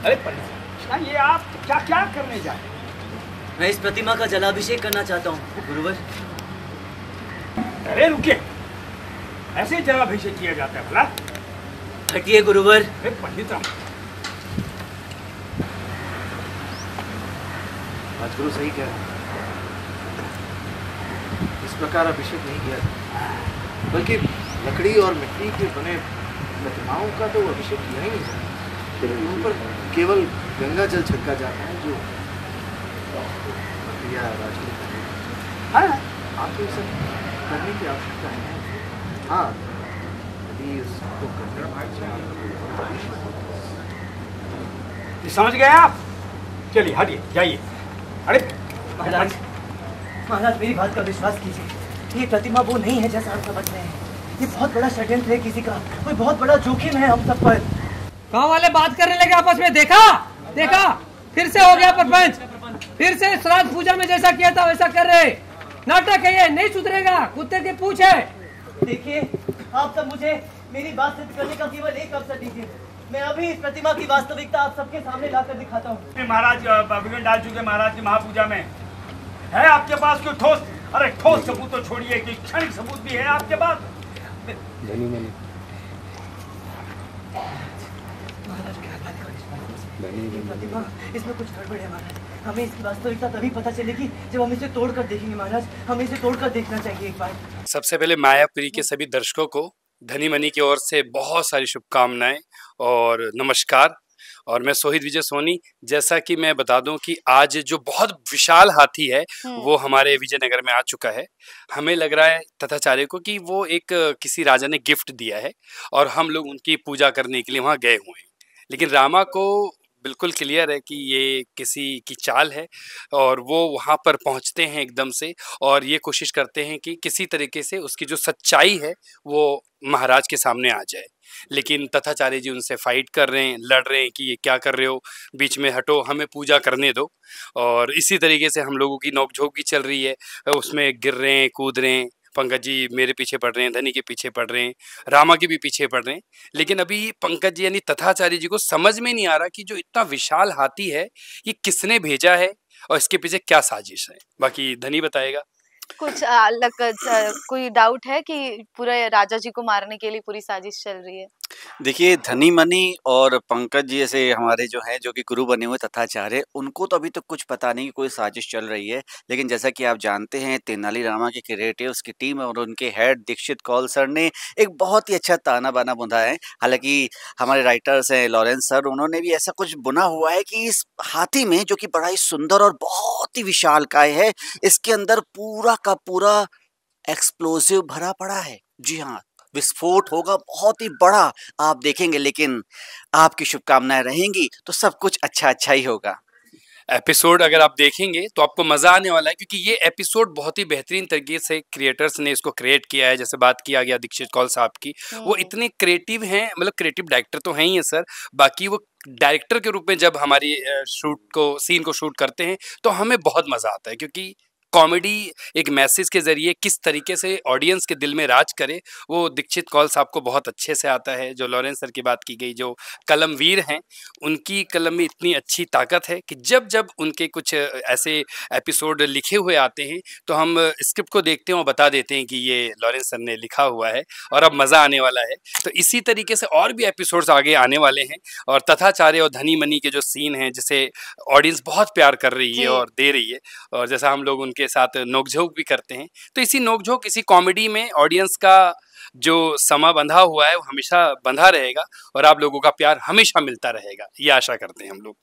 अरे पंडित, ये आप क्या क्या करने जा रहे हैं? मैं इस प्रतिमा का जलाभिषेक करना चाहता हूँ गुरुवर। अरे रुकिए, ऐसे जलाभिषेक किया जाता है भला? हटिए गुरुवर। अरे पंडित राम, राजगुरु सही कह रहे हैं। इस प्रकार अभिषेक नहीं किया जाता, बल्कि लकड़ी और मिट्टी के बने प्रतिमाओं का तो अभिषेक किया ही नहीं जाता। उन पर केवल गंगा जल छिड़का जाता है, जो प्रक्रिया राजगुरु। हाँ, आपको ये सब करने की आवश्यकता है। हाँ, यदि इसको करने समझ गए आप? चलिए हटिए, जाइए। अरे महाराज, महाराज मेरी बात का विश्वास कीजिए, ये प्रतिमा वो नहीं है जैसा आप समझ रहे हैं। ये बहुत बड़ा षड्यंत्र है किसी का, कोई बहुत बड़ा जोखिम है हम सब पर। गाँव वाले बात करने लगे आपस में, देखा देखा, फिर से हो गया परपंच, फिर से श्राद्ध पूजा में जैसा किया था वैसा कर रहे। नाटक है ये, नहीं सुधरेगा, कुत्ते की पूछ है। देखिए, आप सब मुझे मेरी बात सिद्ध करने का केवल एक अवसर दीजिए। मैं अभी इस प्रतिमा की वास्तविकता आप सबके सामने लाकर दिखाता हूँ। महाराज विघ्न डाल चुके महाराज की महापूजा में। है आपके पास कोई ठोस, अरे ठोस सबूत तो छोड़िए, कि क्षणिक सबूत भी है आपके पास? प्रतिमा, इसमें कुछ गड़बड़ है महाराज। हमें इसकी वास्तविकता तभी पता चलेगी जब हम इसे तोड़कर देखेंगे महाराज। हमें इसे तोड़कर देखना चाहिए एक बार। सबसे पहले मायापुरी के सभी दर्शकों को धनी मनी की ओर से बहुत सारी शुभकामनाएं और नमस्कार। और मैं सोहित विजय सोनी। जैसा कि मैं बता दूं कि आज जो बहुत विशाल हाथी है वो हमारे विजयनगर में आ चुका है। हमें लग रहा है तथाचार्य को कि वो एक किसी राजा ने गिफ्ट दिया है और हम लोग उनकी पूजा करने के लिए वहाँ गए हुए हैं। लेकिन रामा को बिल्कुल क्लियर है कि ये किसी की चाल है और वो वहाँ पर पहुँचते हैं एकदम से और ये कोशिश करते हैं कि किसी तरीके से उसकी जो सच्चाई है वो महाराज के सामने आ जाए। लेकिन तथाचार्य जी उनसे फाइट कर रहे हैं, लड़ रहे हैं कि ये क्या कर रहे हो, बीच में हटो, हमें पूजा करने दो। और इसी तरीके से हम लोगों की नोकझोंक भी चल रही है, उसमें गिर रहे हैं, कूद रहे हैं। पंकज जी मेरे पीछे पड़ रहे हैं, धनी के पीछे पड़ रहे हैं, रामा के भी पीछे पड़ रहे हैं। लेकिन अभी पंकज जी यानी तथाचार्य जी को समझ में नहीं आ रहा कि जो इतना विशाल हाथी है ये किसने भेजा है और इसके पीछे क्या साजिश है। बाकी धनी बताएगा। कुछ अलग कोई डाउट है कि पूरे राजा जी को मारने के लिए पूरी साजिश चल रही है? देखिए, धनी मनी और पंकज जी जैसे हमारे जो हैं, जो कि गुरु बने हुए तथाचार्य, उनको तो अभी तक कुछ पता नहीं कि कोई साजिश चल रही है। लेकिन जैसा कि आप जानते हैं, तेनालीरामा के क्रिएटिव्स की टीम और उनके हेड दीक्षित कौल सर ने एक बहुत ही अच्छा ताना-बाना बुना है। हालाँकि हमारे राइटर्स हैं लॉरेंस सर, उन्होंने भी ऐसा कुछ बुना हुआ है कि इस हाथी में, जो कि बड़ा ही सुंदर और बहुत ही विशालकाय है, इसके अंदर पूरा का पूरा एक्सप्लोसिव भरा पड़ा है। जी हाँ, विस्फोट होगा बहुत ही बड़ा, आप देखेंगे। लेकिन आपकी शुभकामनाएं रहेंगी तो सब कुछ अच्छा ही होगा। एपिसोड अगर आप देखेंगे तो आपको मजा आने वाला है, क्योंकि ये एपिसोड बहुत ही बेहतरीन तरीके से क्रिएटर्स ने इसको क्रिएट किया है। जैसे बात किया गया दीक्षित कौल साहब की, वो इतने क्रिएटिव हैं, मतलब क्रिएटिव डायरेक्टर तो हैं ही है सर, बाकी वो डायरेक्टर के रूप में जब हमारी सीन को शूट करते हैं तो हमें बहुत मजा आता है। क्योंकि कॉमेडी एक मैसेज के जरिए किस तरीके से ऑडियंस के दिल में राज करे वो दीक्षित कौल साहब को बहुत अच्छे से आता है। जो लॉरेंस सर की बात की गई, जो कलमवीर हैं, उनकी कलम में इतनी अच्छी ताकत है कि जब जब उनके कुछ ऐसे एपिसोड लिखे हुए आते हैं तो हम स्क्रिप्ट को देखते हैं और बता देते हैं कि ये लॉरेंस सर ने लिखा हुआ है और अब मज़ा आने वाला है। तो इसी तरीके से और भी एपिसोड्स आगे आने वाले हैं। और तथाचार्य और धनी मनी के जो सीन हैं, जिसे ऑडियंस बहुत प्यार कर रही है और दे रही है, और जैसा हम लोग के साथ नोकझोंक भी करते हैं, तो इसी नोकझोंक, इसी कॉमेडी में ऑडियंस का जो समा बंधा हुआ है वो हमेशा बंधा रहेगा और आप लोगों का प्यार हमेशा मिलता रहेगा, ये आशा करते हैं हम लोग।